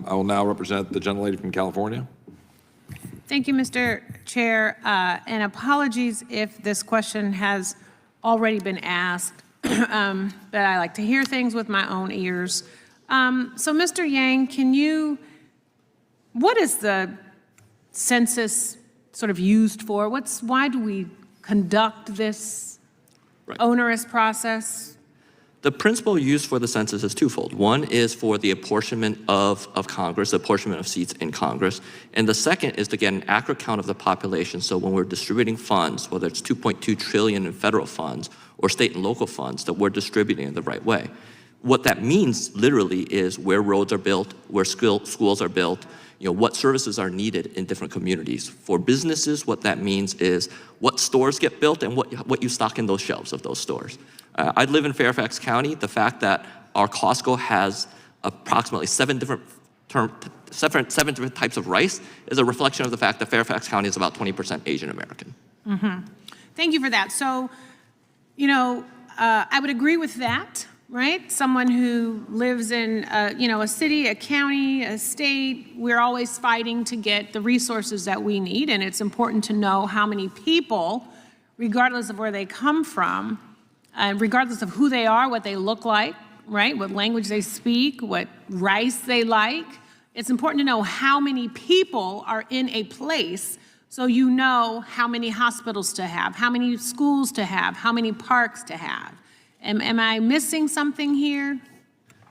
I will now represent the gentlelady from California. Thank you, Mr. Chair, and apologies if this question has already been asked, but I like to hear things with my own ears. So, Mr. Yang, what is the census sort of used for? Why do we conduct this onerous process? The principle used for the census is twofold. One is for the apportionment of Congress, the apportionment of seats in Congress. And the second is to get an accurate count of the population. So when we're distributing funds, whether it's $2.2 trillion in federal funds or state and local funds, that we're distributing in the right way. What that means literally is where roads are built, where schools are built, what services are needed in different communities. For businesses, what that means is what stores get built and what you stock in those shelves of those stores. I live in Fairfax County. The fact that our Costco has approximately seven different types of rice is a reflection of the fact that Fairfax County is about 20% Asian American. Mm-hmm. Thank you for that. So, I would agree with that, right? Someone who lives in, a city, a county, a state, we're always fighting to get the resources that we need, and it's important to know how many people, regardless of where they come from, regardless of who they are, what they look like, right? What language they speak, what rice they like. It's important to know how many people are in a place so you know how many hospitals to have, how many schools to have, how many parks to have. Am I missing something here?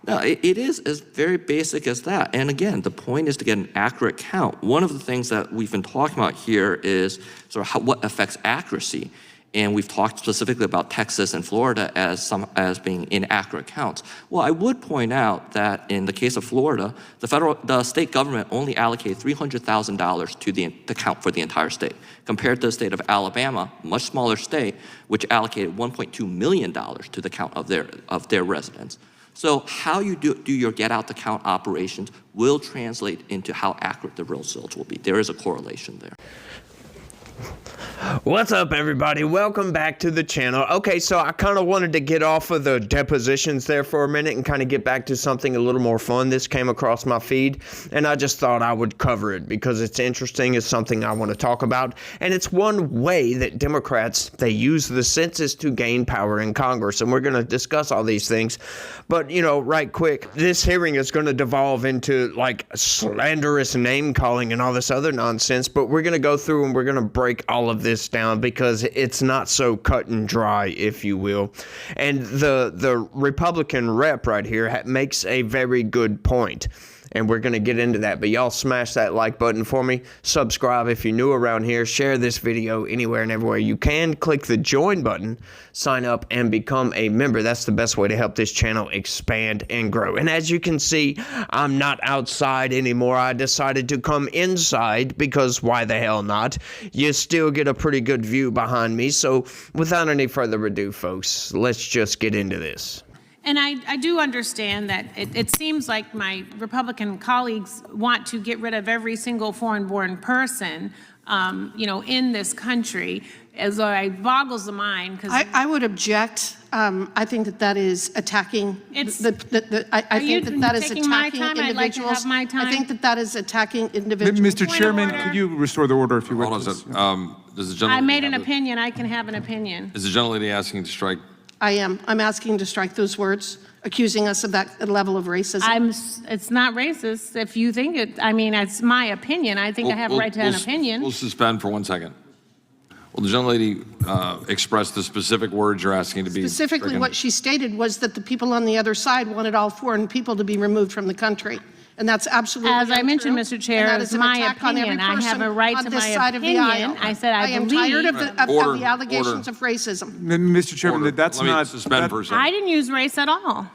No, it is as very basic as that. And again, the point is to get an accurate count. One of the things that we've been talking about here is sort of what affects accuracy. And we've talked specifically about Texas and Florida as being inaccurate counts. Well, I would point out that in the case of Florida, the state government only allocated $300,000 to the count for the entire state, compared to the state of Alabama, a much smaller state, which allocated $1.2 million to the count of their residents. So how you do your get out the count operations will translate into how accurate the real results will be. There is a correlation there. What's up, everybody? Welcome back to the channel. Okay, so I kind of wanted to get off of the depositions there for a minute and kind of get back to something a little more fun. This came across my feed, and I just thought I would cover it because it's interesting. It's something I want to talk about, and it's one way that Democrats, they use the census to gain power in Congress, and we're going to discuss all these things. But, right quick, this hearing is going to devolve into, like, slanderous name-calling and all this other nonsense, but we're going to go through and we're going to break all of this down because it's not so cut and dry, if you will. And the Republican rep right here makes a very good point. And we're going to get into that. But y'all smash that like button for me. Subscribe if you're new around here. Share this video anywhere and everywhere you can. Click the join button. Sign up and become a member. That's the best way to help this channel expand and grow. And as you can see, I'm not outside anymore. I decided to come inside because why the hell not? You still get a pretty good view behind me. So without any further ado, folks, let's just get into this. And I do understand that it seems like my Republican colleagues want to get rid of every single foreign-born person, in this country, as it boggles the mind. I would object. I think that is attacking. I think that is attacking individuals. I think that is attacking individuals. Mr. Chairman, could you restore the order if you would? Hold on, does the I made an opinion. I can have an opinion. Is the gentlelady asking to strike? I am. I'm asking to strike those words, accusing us of that level of racism. It's not racist if you think it. I mean, it's my opinion. I think I have a right to an opinion. We'll suspend for 1 second. Well, the gentlelady expressed the specific words you're asking to be Specifically, stricken. what she stated was that the people on the other side wanted all foreign people to be removed from the country. And that's absolutely As I untrue. mentioned, Mr. Chair, it's my opinion. I have a right to my opinion. I said I am believe. tired of the allegations of racism. Mr. Chairman, that's Let me not... suspend for a second. I didn't use race at all.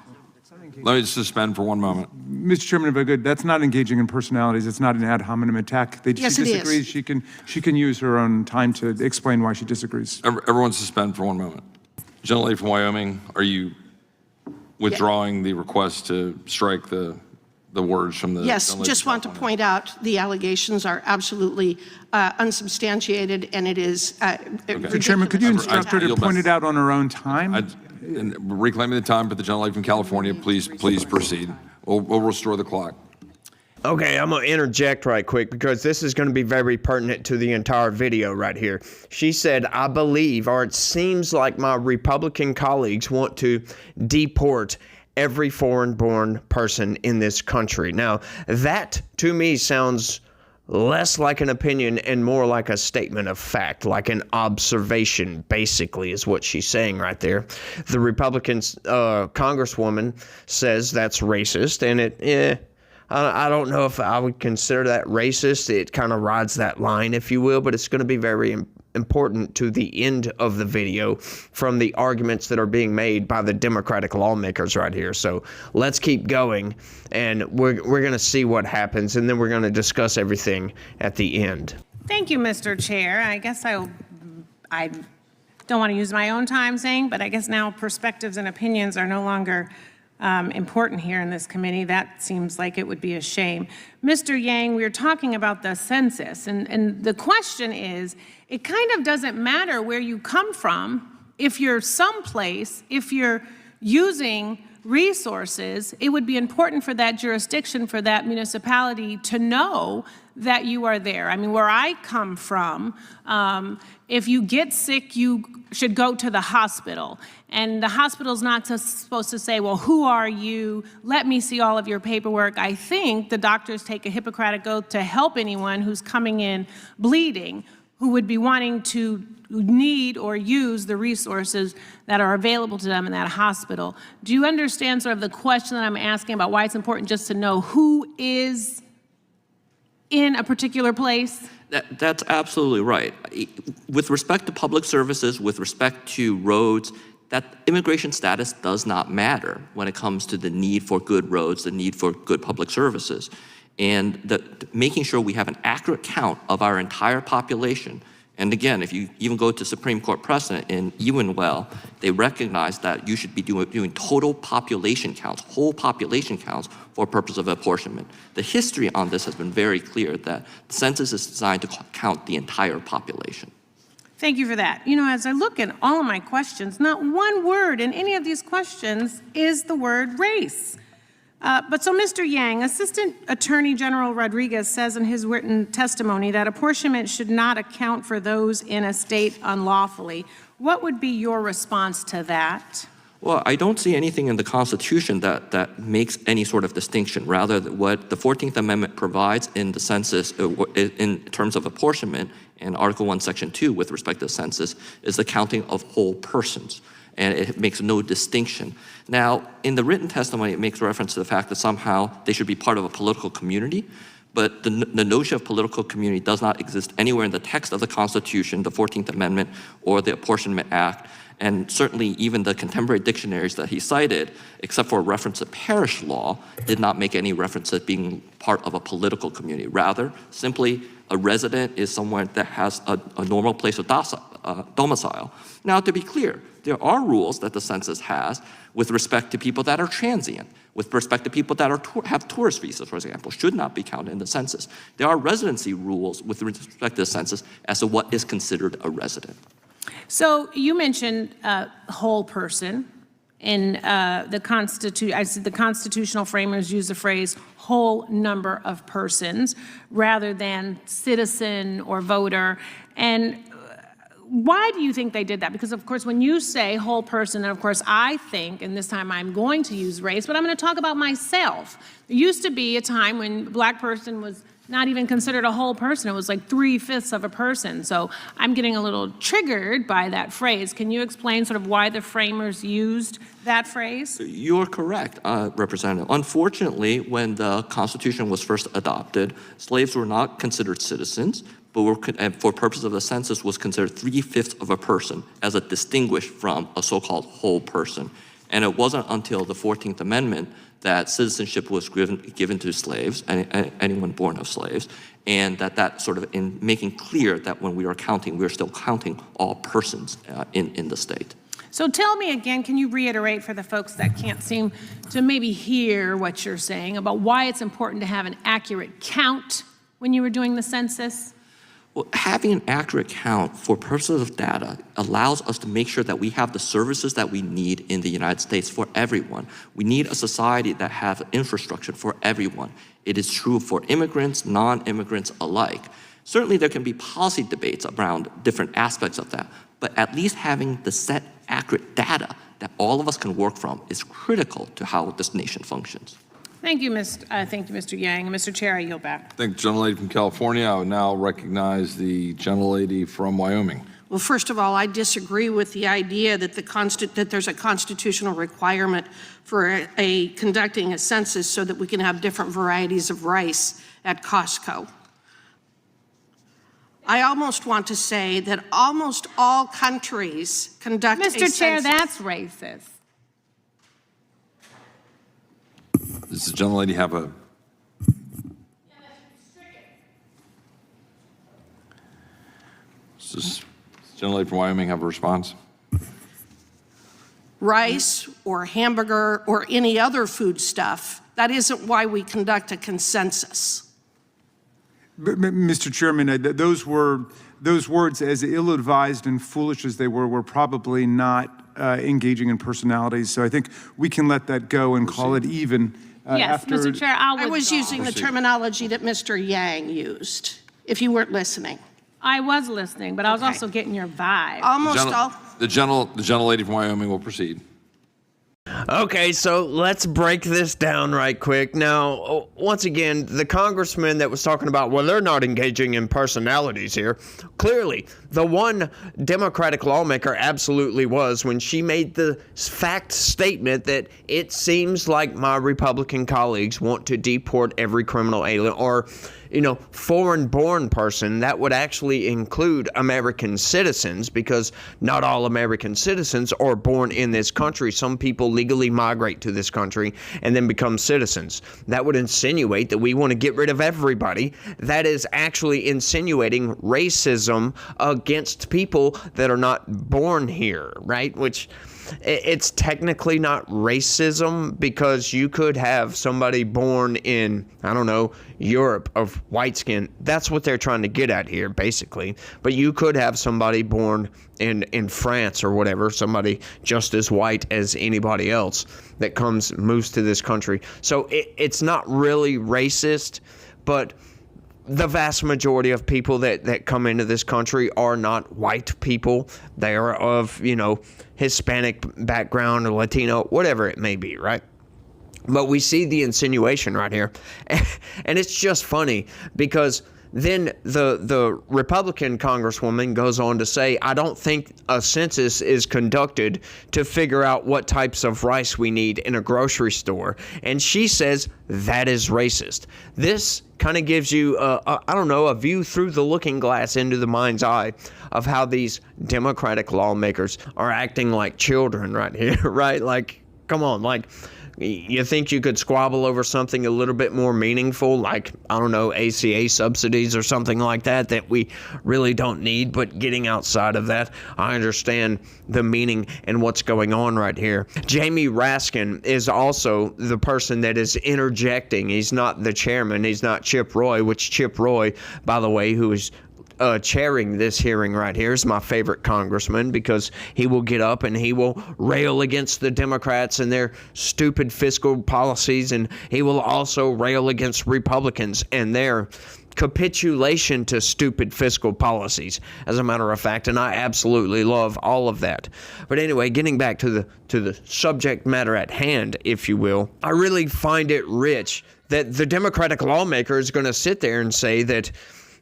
Let me suspend for 1 moment. Mr. Chairman, if I could, that's not engaging in personalities. It's not an ad hominem attack. Yes, she it disagrees. is. She can use her own time to explain why she disagrees. Everyone suspend for 1 moment. Gentlelady from Wyoming, are you withdrawing the request to strike the words from the... Yes, just want to point out the allegations are absolutely unsubstantiated, and it is Mr. Chairman, could you instruct her to point it out on her own time? And reclaiming the time for the gentlelady from California, please proceed. We'll restore the clock. Okay, I'm going to interject right quick because this is going to be very pertinent to the entire video right here. She said, I believe, or it seems like my Republican colleagues want to deport every foreign-born person in this country. Now, that to me sounds less like an opinion and more like a statement of fact, like an observation, basically, is what she's saying right there. The Republican congresswoman says that's racist, and I don't know if I would consider that racist. It kind of rides that line, if you will, but it's going to be very important to the end of the video from the arguments that are being made by the Democratic lawmakers right here. So let's keep going, and we're going to see what happens, and then we're going to discuss everything at the end. Thank you, Mr. Chair. I guess I don't want to use my own time saying, but I guess now perspectives and opinions are no longer important here in this committee. That seems like it would be a shame. Mr. Yang, we were talking about the census, and the question is, it kind of doesn't matter where you come from. If you're someplace, if you're using resources, it would be important for that jurisdiction, for that municipality to know that you are there. I mean, where I come from, if you get sick, you should go to the hospital. And the hospital's not supposed to say, well, who are you? Let me see all of your paperwork. I think the doctors take a Hippocratic oath to help anyone who's coming in bleeding, who would be wanting to need or use the resources that are available to them in that hospital. Do you understand sort of the question that I'm asking about why it's important just to know who is in a particular place? That's absolutely right. With respect to public services, with respect to roads, that immigration status does not matter when it comes to the need for good roads, the need for good public services. And making sure we have an accurate count of our entire population. And again, if you even go to Supreme Court precedent in Ewenwell, they recognize that you should be doing total population counts, whole population counts for purpose of apportionment. The history on this has been very clear that the census is designed to count the entire population. Thank you for that. You know, as I look at all of my questions, not one word in any of these questions is the word race. But so, Mr. Yang, Assistant Attorney General Rodriguez says in his written testimony that apportionment should not account for those in a state unlawfully. What would be your response to that? Well, I don't see anything in the Constitution that makes any sort of distinction. Rather, what the 14th Amendment provides in the census, in terms of apportionment, in Article 1, Section 2, with respect to the census, is the counting of whole persons. And it makes no distinction. Now, in the written testimony, it makes reference to the fact that somehow they should be part of a political community, but the notion of political community does not exist anywhere in the text of the Constitution, the 14th Amendment, or the Apportionment Act, and certainly even the contemporary dictionaries that he cited, except for a reference to parish law, did not make any reference to being part of a political community. Rather, simply a resident is someone that has a normal place of domicile. Now, to be clear, there are rules that the census has with respect to people that are transient, with respect to people that have tourist visas, for example, should not be counted in the census. There are residency rules with respect to the census as to what is considered a resident. So you mentioned whole person. In the constitutional framers use the phrase whole number of persons rather than citizen or voter. And why do you think they did that? Because, of course, when you say whole person, and of course I think, and this time I'm going to use race, but I'm going to talk about myself. There used to be a time when a black person was not even considered a whole person. It was like 3/5 of a person. So I'm getting a little triggered by that phrase. Can you explain sort of why the framers used that phrase? You're correct, Representative. Unfortunately, when the Constitution was first adopted, slaves were not considered citizens, but and for purpose of the census was considered 3/5 of a person as a distinguished from a so-called whole person. And it wasn't until the 14th Amendment that citizenship was given to slaves, anyone born of slaves, and that sort of in making clear that when we are counting, we're still counting all persons in the state. So tell me again, can you reiterate for the folks that can't seem to maybe hear what you're saying about why it's important to have an accurate count when you were doing the census? Well, having an accurate count for purposes of data allows us to make sure that we have the services that we need in the United States for everyone. We need a society that has infrastructure for everyone. It is true for immigrants, non-immigrants alike. Certainly there can be policy debates around different aspects of that, but at least having the set accurate data that all of us can work from is critical to how this nation functions. Thank you, Mr. Yang. Mr. Chair, I yield back. Thank the gentlelady from California. I would now recognize the gentlelady from Wyoming. Well, first of all, I disagree with the idea that that there's a constitutional requirement for conducting a census so that we can have different varieties of rice at Costco. I almost want to say that almost all countries conduct a census. Mr. Chair, that's racist. Does the gentlelady have a? Does this gentlelady from Wyoming have a response? Rice or hamburger or any other food stuff, that isn't why we conduct a consensus. Mr. Chairman, those words, as ill-advised and foolish as they were probably not engaging in personalities. So I think we can let that go and call it even. Yes, Mr. Chair, I'll withdraw. I was using the terminology that Mr. Yang used, if you weren't listening. I was listening, but I was also getting your vibe. Almost all. The gentlelady from Wyoming will proceed. Okay, so let's break this down right quick. Now, once again, the congressman that was talking about, well, they're not engaging in personalities here. Clearly, the one Democratic lawmaker absolutely was when she made the fact statement that it seems like my Republican colleagues want to deport every criminal alien or foreign-born person. That would actually include American citizens, because not all American citizens are born in this country. Some people legally migrate to this country and then become citizens. That would insinuate that we want to get rid of everybody. That is actually insinuating racism against people that are not born here, right? Which it's technically not racism, because you could have somebody born in, I don't know, Europe of white skin. That's what they're trying to get at here, basically. But you could have somebody born in France or whatever, somebody just as white as anybody else that moves to this country. So it's not really racist, but the vast majority of people that come into this country are not white people. They are of, Hispanic background or Latino, whatever it may be, right? But we see the insinuation right here. And it's just funny, because then the Republican congresswoman goes on to say, I don't think a census is conducted to figure out what types of rice we need in a grocery store. And she says that is racist. This kind of gives you, a view through the looking glass into the mind's eye of how these Democratic lawmakers are acting like children right here, right? Like, come on, like, you think you could squabble over something a little bit more meaningful, like, ACA subsidies or something like that we really don't need, but getting outside of that, I understand the meaning and what's going on right here. Jamie Raskin is also the person that is interjecting. He's not the chairman. He's not Chip Roy, which Chip Roy, by the way, who is chairing this hearing right here, is my favorite congressman, because he will get up and he will rail against the Democrats and their stupid fiscal policies, and he will also rail against Republicans and their capitulation to stupid fiscal policies, as a matter of fact, and I absolutely love all of that. But anyway, getting back to the subject matter at hand, if you will, I really find it rich that the Democratic lawmaker is going to sit there and say that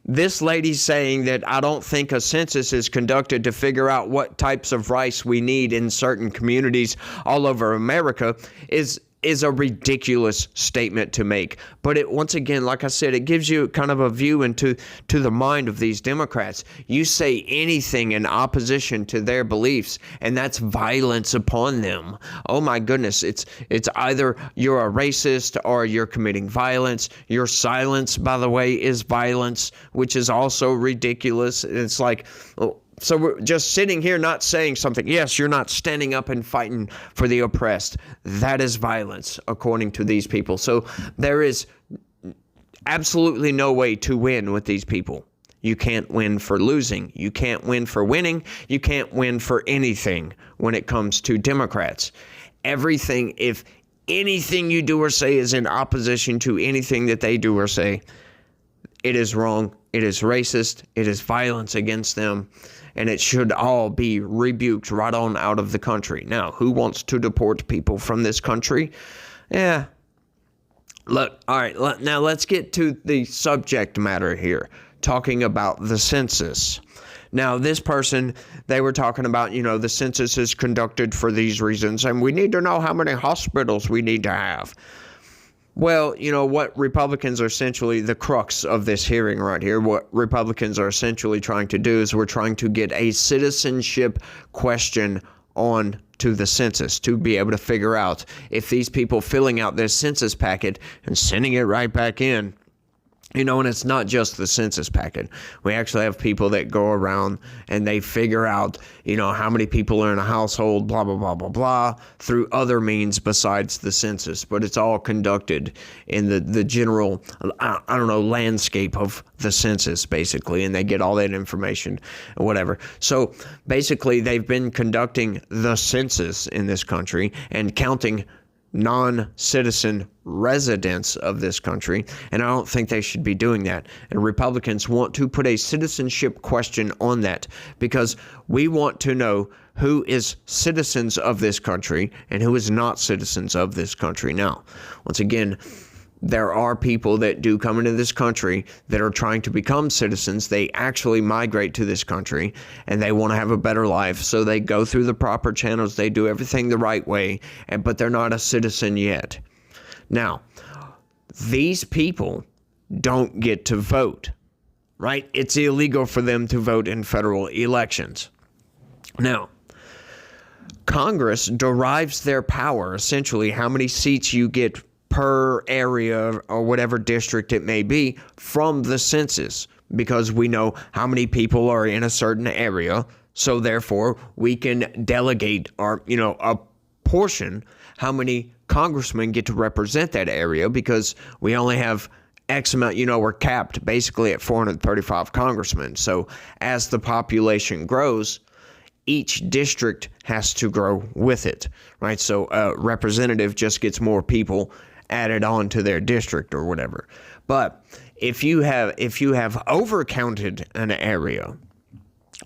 this lady's saying that I don't think a census is conducted to figure out what types of rice we need in certain communities all over America is a ridiculous statement to make. But once again, like I said, it gives you kind of a view into the mind of these Democrats. You say anything in opposition to their beliefs, and that's violence upon them. Oh my goodness, it's either you're a racist or you're committing violence. Your silence, by the way, is violence, which is also ridiculous. It's like, so we're just sitting here not saying something. Yes, you're not standing up and fighting for the oppressed. That is violence, according to these people. So there is absolutely no way to win with these people. You can't win for losing. You can't win for winning. You can't win for anything when it comes to Democrats. Everything, if anything you do or say is in opposition to anything that they do or say, it is wrong. It is racist. It is violence against them. And it should all be rebuked right on out of the country. Now, who wants to deport people from this country? Yeah. Look, all right, now let's get to the subject matter here, talking about the census. Now, this person, they were talking about, the census is conducted for these reasons, and we need to know how many hospitals we need to have. Well, what Republicans are essentially, the crux of this hearing right here, what Republicans are essentially trying to do is we're trying to get a citizenship question on to the census to be able to figure out if these people filling out this census packet and sending it right back in, and it's not just the census packet. We actually have people that go around and they figure out, how many people are in a household, blah, blah, blah, blah, blah, through other means besides the census. But it's all conducted in the general, landscape of the census, basically. And they get all that information and whatever. So basically, they've been conducting the census in this country and counting non-citizen residents of this country, and I don't think they should be doing that. And Republicans want to put a citizenship question on that because we want to know who is citizens of this country and who is not citizens of this country. Now, once again, there are people that do come into this country that are trying to become citizens. They actually migrate to this country and they want to have a better life. So they go through the proper channels. They do everything the right way, but they're not a citizen yet. Now, these people don't get to vote, right? It's illegal for them to vote in federal elections. Now, Congress derives their power, essentially how many seats you get per area or whatever district it may be, from the census, because we know how many people are in a certain area. So therefore, we can delegate our, a portion, how many congressmen get to represent that area, because we only have X amount, we're capped basically at 435 congressmen. So as the population grows, each district has to grow with it, right? So a representative just gets more people added on to their district or whatever. But if you have overcounted an area,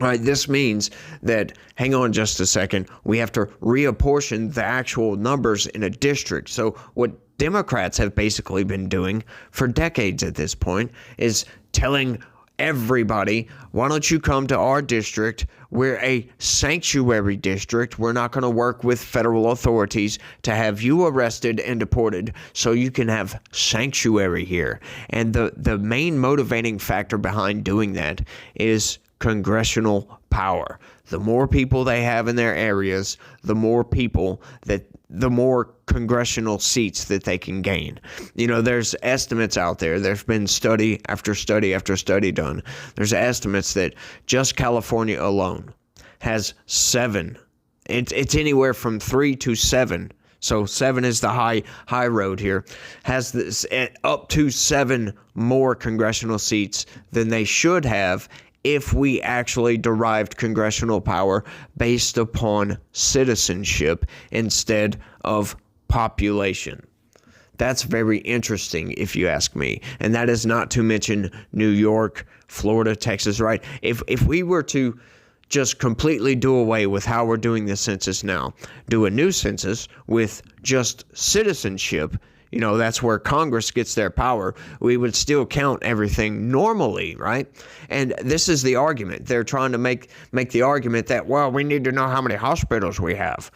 right, this means that, hang on just a second, we have to reapportion the actual numbers in a district. So what Democrats have basically been doing for decades at this point is telling everybody, why don't you come to our district? We're a sanctuary district. We're not going to work with federal authorities to have you arrested and deported, so you can have sanctuary here. And the main motivating factor behind doing that is congressional power. The more people they have in their areas, the more congressional seats that they can gain. There's estimates out there. There's been study after study after study done. There's estimates that just California alone has 7. It's anywhere from 3 to 7. So 7 is the high road here. Has this up to 7 more congressional seats than they should have if we actually derived congressional power based upon citizenship instead of population. That's very interesting, if you ask me. And that is not to mention New York, Florida, Texas, right? If we were to just completely do away with how we're doing the census now, do a new census with just citizenship, that's where Congress gets their power, we would still count everything normally, right? And this is the argument. They're trying to make the argument that, well, we need to know how many hospitals we have.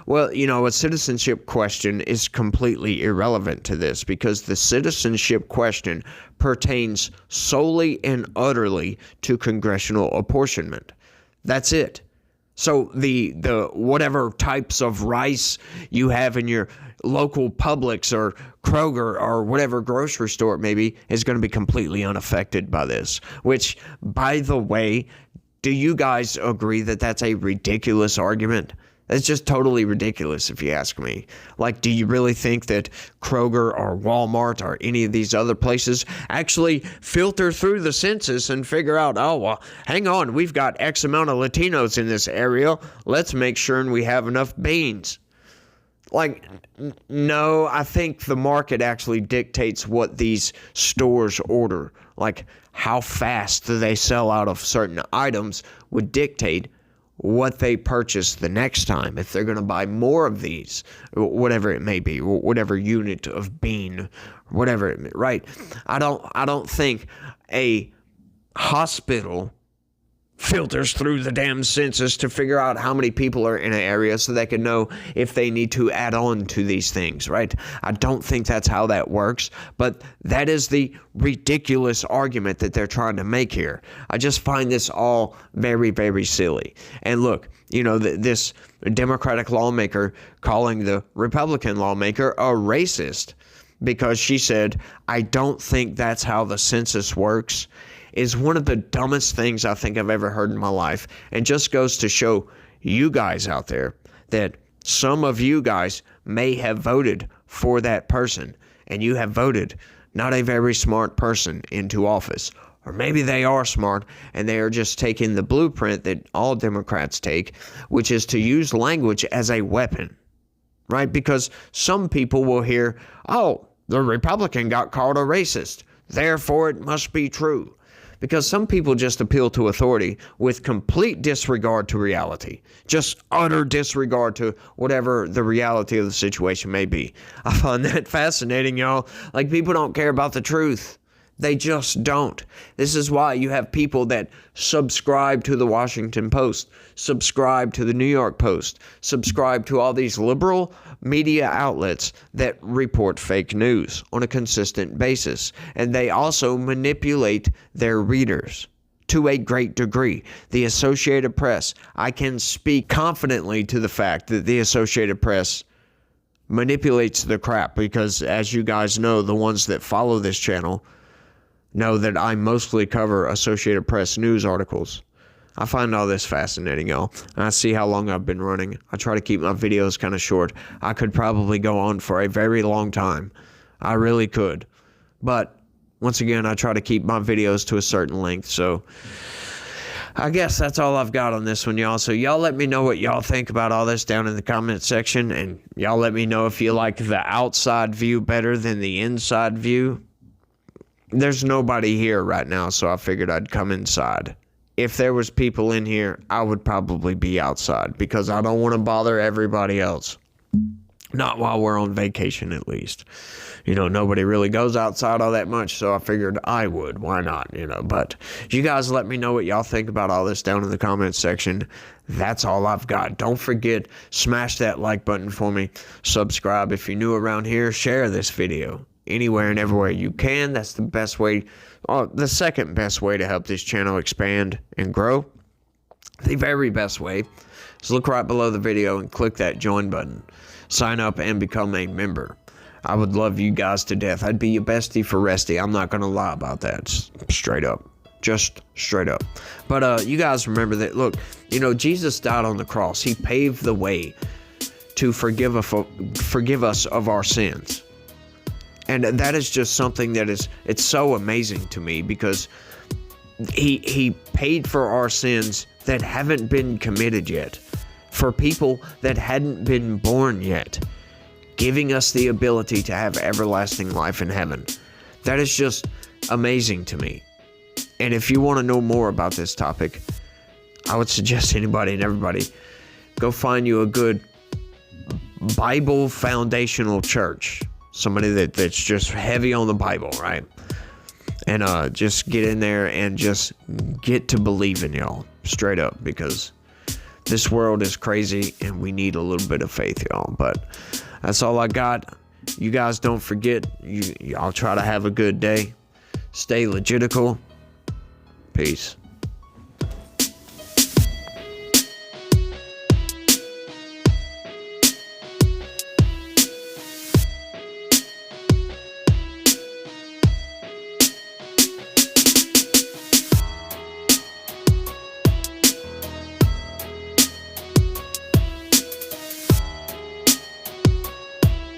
Well, a citizenship question is completely irrelevant to this, because the citizenship question pertains solely and utterly to congressional apportionment. That's it. So the whatever types of rice you have in your local Publix or Kroger or whatever grocery store it may be is going to be completely unaffected by this, which, by the way, do you guys agree that that's a ridiculous argument? That's just totally ridiculous if you ask me. Like, do you really think that Kroger or Walmart or any of these other places actually filter through the census and figure out, oh, well, hang on, we've got X amount of Latinos in this area. Let's make sure we have enough beans. Like, no, I think the market actually dictates what these stores order. Like, how fast do they sell out of certain items would dictate what they purchase the next time, if they're going to buy more of these, whatever it may be, whatever unit of bean, whatever it may, right? I don't think a hospital filters through the damn census to figure out how many people are in an area so they can know if they need to add on to these things, right? I don't think that's how that works, but that is the ridiculous argument that they're trying to make here. I just find this all very, very silly. And look, you know, this Democratic lawmaker calling the Republican lawmaker a racist because she said, I don't think that's how the census works, is one of the dumbest things I think I've ever heard in my life, and just goes to show you guys out there that some of you guys may have voted for that person, and you have voted not a very smart person into office. Or maybe they are smart, and they are just taking the blueprint that all Democrats take, which is to use language as a weapon, right? Because some people will hear, oh, the Republican got called a racist, therefore it must be true. Because some people just appeal to authority with complete disregard to reality. Just utter disregard to whatever the reality of the situation may be. I find that fascinating, y'all. Like, people don't care about the truth. They just don't. This is why you have people that subscribe to the Washington Post, subscribe to the New York Post, subscribe to all these liberal media outlets that report fake news on a consistent basis. And they also manipulate their readers to a great degree. The Associated Press, I can speak confidently to the fact that the Associated Press manipulates the crap because, as you guys know, the ones that follow this channel know that I mostly cover Associated Press news articles. I find all this fascinating, y'all. And I see how long I've been running. I try to keep my videos kind of short. I could probably go on for a very long time. I really could. But once again, I try to keep my videos to a certain length. So I guess that's all I've got on this one, y'all. So y'all let me know what y'all think about all this down in the comment section. And y'all let me know if you like the outside view better than the inside view. There's nobody here right now, so I figured I'd come inside. If there was people in here, I would probably be outside because I don't want to bother everybody else. Not while we're on vacation, at least. You know, nobody really goes outside all that much, so I figured I would. Why not, you know? But you guys let me know what y'all think about all this down in the comments section. That's all I've got. Don't forget, smash that like button for me. Subscribe if you're new around here. Share this video anywhere and everywhere you can. That's the best way, the second best way to help this channel expand and grow. The very best way is look right below the video and click that join button. Sign up and become a member. I would love you guys to death. I'd be your bestie for Resty. I'm not going to lie about that. Straight up. Just straight up. But you guys remember that, look, you know, Jesus died on the cross. He paved the way to forgive us of our sins. And that is just something that it's so amazing to me because he paid for our sins that haven't been committed yet, for people that hadn't been born yet, giving us the ability to have everlasting life in heaven. That is just amazing to me. And if you want to know more about this topic, I would suggest anybody and everybody go find you a good Bible foundational church. Somebody that's just heavy on the Bible, right? And just get in there and just get to believing, y'all. Straight up, because this world is crazy and we need a little bit of faith, y'all. But that's all I got. You guys don't forget, y'all try to have a good day. Stay legitical. Peace.